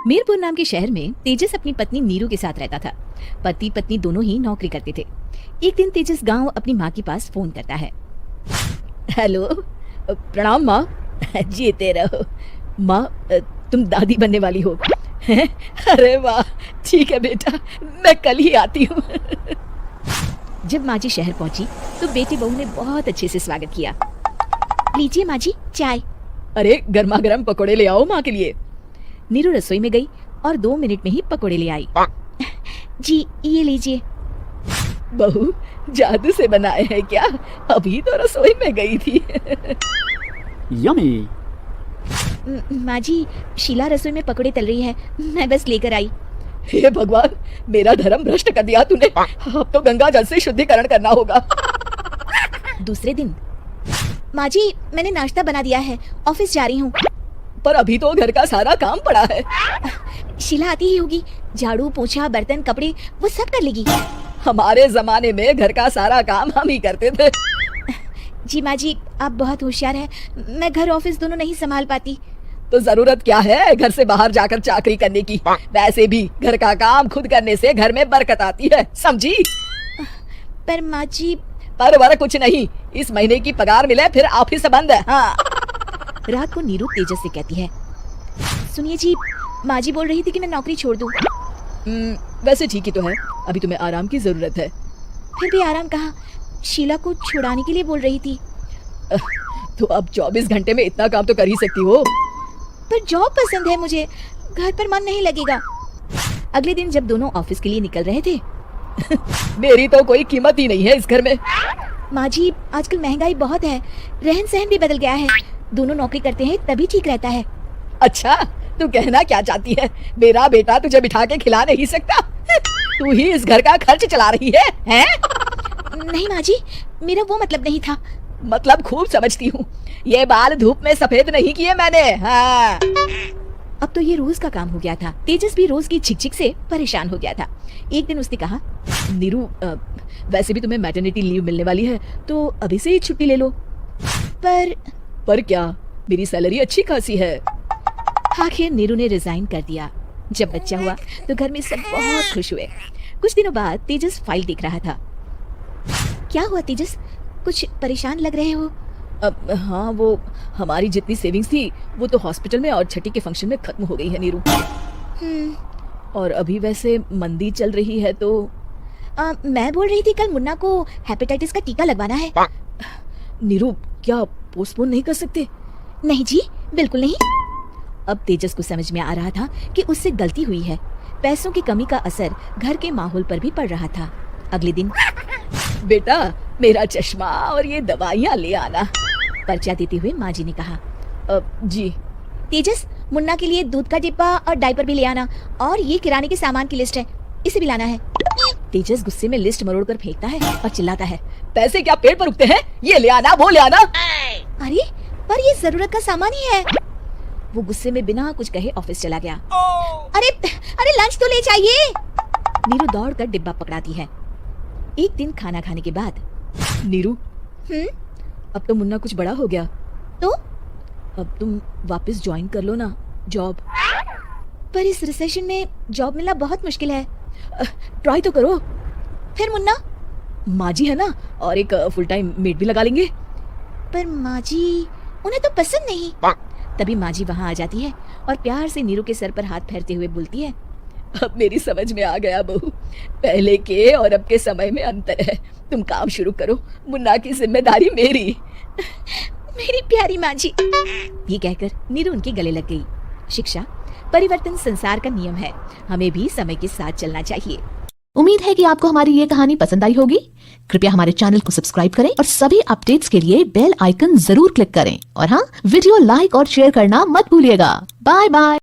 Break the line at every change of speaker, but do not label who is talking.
मीरपुर नाम के शहर में तेजस अपनी पत्नी नीरू के साथ रहता था। पति पत्नी दोनों ही नौकरी करते थे। एक दिन तेजस गांव अपनी माँ के पास फोन करता है। हेलो, प्रणाम माँ। जीते रहो माँ, तुम दादी बनने वाली हो। अरे वाह, ठीक है बेटा, मैं कल ही आती हूँ। जब माँ जी शहर पहुंची तो बेटी बहू ने बहुत अच्छे से स्वागत किया। लीजिए माँ जी चाय। अरे गर्मा गर्म पकोड़े ले आओ माँ के लिए। नीरू रसोई में गई और 2 मिनट में ही पकोड़े ले आई। जी ये लीजिए। बहू जादू से बनाए हैं क्या? अभी तो रसोई में गई थी।
यम्मी।
माँ जी, शीला रसोई में पकोड़े तल रही है, मैं बस लेकर आई।
हे भगवान, मेरा धर्म भ्रष्ट कर दिया तूने। अब तो गंगा जल से शुद्धिकरण करना होगा।
दूसरे दिन, माँ जी मैंने नाश्ता बना दिया है, ऑफिस जा रही हूँ।
पर अभी तो घर का सारा काम पड़ा है।
शीला आती ही होगी, झाड़ू पोछा बर्तन कपड़े वो सब कर लेगी।
हमारे जमाने में घर का सारा काम हम ही करते थे।
जी माँ जी, आप बहुत होशियार हैं, मैं घर ऑफिस दोनों नहीं संभाल पाती।
तो जरूरत क्या है घर से बाहर जाकर चाकरी करने की? वैसे भी घर का काम खुद करने से घर में बरकत आती है, समझी?
पर माँ जी।
पर वर कुछ नहीं, इस महीने की पगार मिले फिर ऑफिस बंद है। हाँ।
रात को नीरू तेजस से कहती है, सुनिए जी, माँ जी बोल रही थी कि मैं नौकरी छोड़ दूं।
वैसे ठीक ही तो है, अभी तुम्हें आराम की जरूरत है।
फिर भी आराम कहाँ, शीला को छुड़ाने के लिए बोल रही थी।
तो अब 24 घंटे में इतना काम तो कर ही सकती हो।
पर जॉब पसंद है मुझे, घर पर मन नहीं लगेगा। अगले दिन जब दोनों ऑफिस के लिए निकल रहे थे।
मेरी तो कोई कीमत ही नहीं है इस घर में।
माँ जी आजकल महंगाई बहुत है, रहन सहन भी बदल गया है, दोनों नौकरी करते हैं तभी ठीक रहता है।
अच्छा, तू कहना क्या चाहती है? मेरा बेटा तुझे बिठा के खिला नहीं सकता? तू ही इस घर का खर्च चला रही है, हैं?
नहीं माँ जी, मेरा वो मतलब नहीं था।
मतलब खूब समझती हूँ, ये बाल धूप में सफेद नहीं किए मैंने। हाँ।
अब तो ये रोज का काम हो गया था। तेजस भी रोज की झिकझिक से परेशान हो गया था। एक दिन उसने कहा,
नीरू, वैसे भी तुम्हें मैटरनिटी लीव मिलने वाली है, तो अभी से ही छुट्टी ले लो। पर क्या, मेरी सैलरी अच्छी खासी है।
आखिर नीरू ने रिजाइन कर दिया। जब बच्चा हुआ तो घर में सब बहुत खुश हुए। कुछ दिनों बाद तेजस फाइल देख रहा था। क्या हुआ तेजस, कुछ परेशान लग रहे हो?
हाँ, वो हमारी जितनी सेविंग्स थी वो तो हॉस्पिटल में और छठी के फंक्शन में खत्म हो गई है नीरू। और अभी वैसे मंदी चल रही है तो
मैं बोल रही थी कल मुन्ना को हेपेटाइटिस का टीका लगवाना है।
नीरू, क्या पोस्टपोन नहीं कर सकते?
नहीं जी, बिल्कुल नहीं। अब तेजस को समझ में आ रहा था कि उससे गलती हुई है। पैसों की कमी का असर घर के माहौल पर भी पड़ रहा था। अगले दिन,
बेटा मेरा चश्मा और ये दवाइयाँ ले आना।
पर्चा देते हुए माँ जी ने कहा।
जी।
तेजस, मुन्ना के लिए दूध का डिब्बा और डायपर भी ले आना, और ये किराने के सामान की लिस्ट है, इसे भी लाना है। तेजस गुस्से में लिस्ट मरोड़ कर फेंकता है और चिल्लाता है,
पैसे क्या पेड़ पर उगते हैं? ये ले आना, वो ले आना।
अरे पर ये जरूरत का सामान ही है। वो गुस्से में बिना कुछ कहे ऑफिस चला गया। अरे लंच तो ले जाइए। नीरू दौड़ कर डिब्बा पकड़ाती है। एक दिन खाना खाने के बाद,
नीरू, अब तो मुन्ना कुछ बड़ा हो गया,
तो
अब तुम वापस ज्वाइन कर लो ना जॉब।
पर इस रिसेशन में जॉब मिलना बहुत मुश्किल है।
ट्राई तो करो।
फिर मुन्ना?
माँ जी है ना, और एक फुल टाइम मेड भी लगा लेंगे।
पर माँ जी, उन्हें तो पसंद नहीं। तभी माँ जी वहाँ आ जाती है और प्यार से नीरू के सर पर हाथ फेरते हुए बोलती है,
अब मेरी समझ में आ गया बहू, पहले के और अब के समय में अंतर है। तुम काम शुरू करो, मुन्ना की जिम्मेदारी मेरी।
मेरी प्यारी माँ जी। ये कहकर नीरू उनके गले लग गई। शिक्षा, परिवर्तन संसार का नियम है, हमें भी समय के साथ चलना चाहिए।
उम्मीद है कि आपको हमारी ये कहानी पसंद आई होगी। कृपया हमारे चैनल को सब्सक्राइब करें और सभी अपडेट्स के लिए बेल आइकन जरूर क्लिक करें। और हाँ, वीडियो लाइक और शेयर करना मत भूलिएगा। Bye bye.